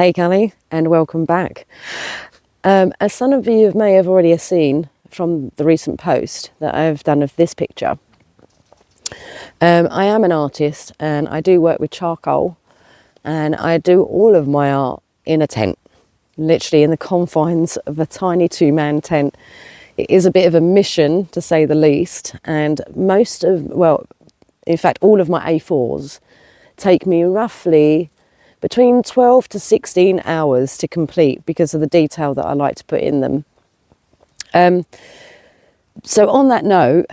Hey Callie, and welcome back. As some of you may have already seen from the recent post that I've done of this picture, I am an artist and I do work with charcoal, and I do all of my art in a tent, literally in the confines of a tiny two-man tent. It is a bit of a mission, to say the least, and in fact all of my A4s take me roughly between 12 to 16 hours to complete because of the detail that I like to put in them. So on that note,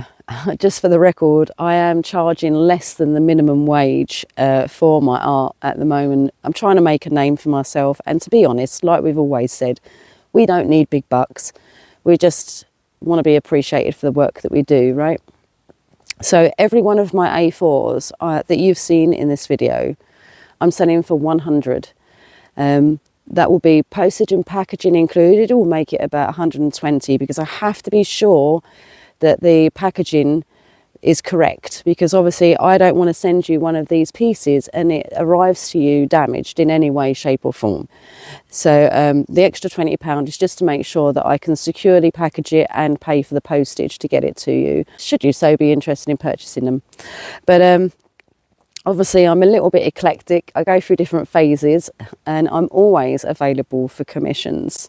just for the record, I am charging less than the minimum wage for my art at the moment. I'm trying to make a name for myself, and to be honest, like we've always said, we don't need big bucks. We just want to be appreciated for the work that we do, right? So every one of my A4s that you've seen in this video, I'm selling for 100. That will be postage and packaging included. It will make it about 120 because I have to be sure that the packaging is correct, because obviously I don't want to send you one of these pieces and it arrives to you damaged in any way, shape or form. So the extra £20 is just to make sure that I can securely package it and pay for the postage to get it to you, should you so be interested in purchasing them. But obviously I'm a little bit eclectic. I go through different phases and I'm always available for commissions.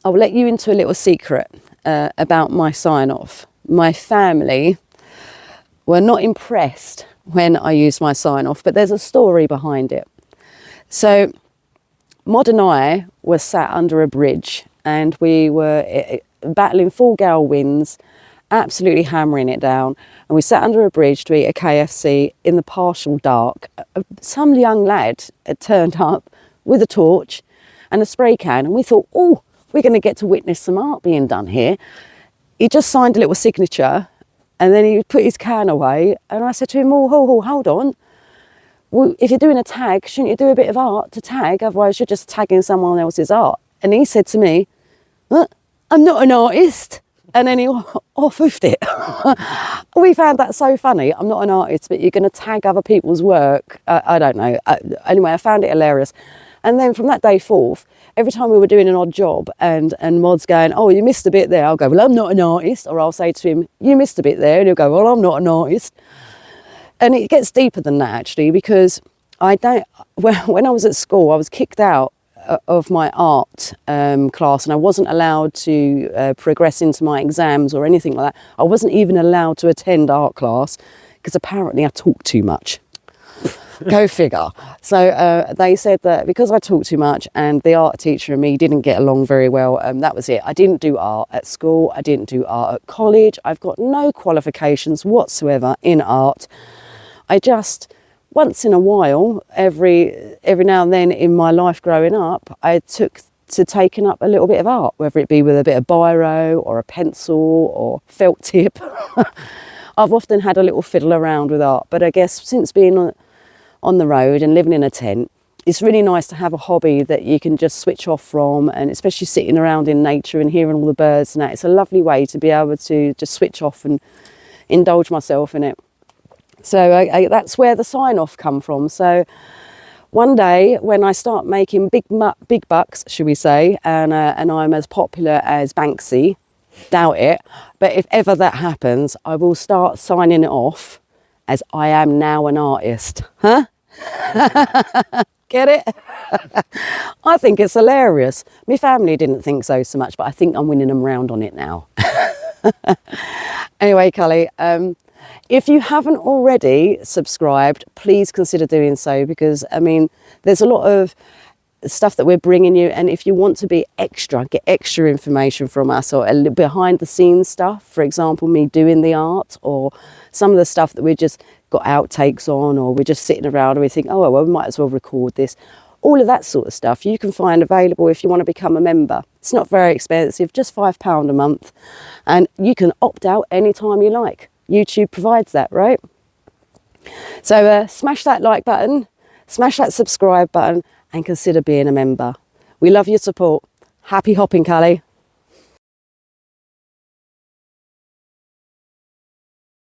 I'll let you into a little secret about my sign-off. My family were not impressed when I used my sign-off, but there's a story behind it. So Mod and I were sat under a bridge and we were battling full gale winds, absolutely hammering it down. And we sat under a bridge to eat a KFC in the partial dark. Some young lad had turned up with a torch and a spray can, and we thought, oh, we're going to get to witness some art being done here. He just signed a little signature and then he put his can away, and I said to him, oh, hold on. Well, if you're doing a tag, shouldn't you do a bit of art to tag? Otherwise you're just tagging someone else's art. And he said to me, I'm not an artist. And then he off-hoofed it. We found that so funny. I'm not an artist, but you're going to tag other people's work. I don't know. Anyway, I found it hilarious. And then from that day forth, every time we were doing an odd job and Mod's going, oh, you missed a bit there, I'll go, well, I'm not an artist. Or I'll say to him, you missed a bit there. And he'll go, well, I'm not an artist. And it gets deeper than that, actually, because when I was at school, I was kicked out of my art class, and I wasn't allowed to progress into my exams or anything like that. I wasn't even allowed to attend art class because apparently I talk too much. Go figure. So they said that because I talked too much and the art teacher and me didn't get along very well, that was it. I didn't do art at school. I didn't do art at college. I've got no qualifications whatsoever in art. I just, once in a while, every now and then in my life growing up, I took to taking up a little bit of art, whether it be with a bit of biro or a pencil or felt tip. I've often had a little fiddle around with art, but I guess since being on the road and living in a tent, it's really nice to have a hobby that you can just switch off from, and especially sitting around in nature and hearing all the birds and that. It's a lovely way to be able to just switch off and indulge myself in it. So that's where the sign off come from. So one day when I start making big bucks, should we say, and I'm as popular as Banksy, doubt it, but if ever that happens, I will start signing it off as I am now an artist. Huh? Get it? I think it's hilarious. My family didn't think so much, but I think I'm winning them round on it now. Anyway, Cully, if you haven't already subscribed, please consider doing so, because I mean, there's a lot of stuff that we're bringing you, and if you want to be extra, get extra information from us, or behind the scenes stuff, for example, me doing the art, or some of the stuff that we just got outtakes on, or we're just sitting around and we think, oh well, we might as well record this. All of that sort of stuff you can find available if you want to become a member. It's not very expensive, just £5 a month, and you can opt out anytime you like. YouTube provides that, right? So smash that like button, smash that subscribe button, and consider being a member. We love your support. Happy hopping, Cully.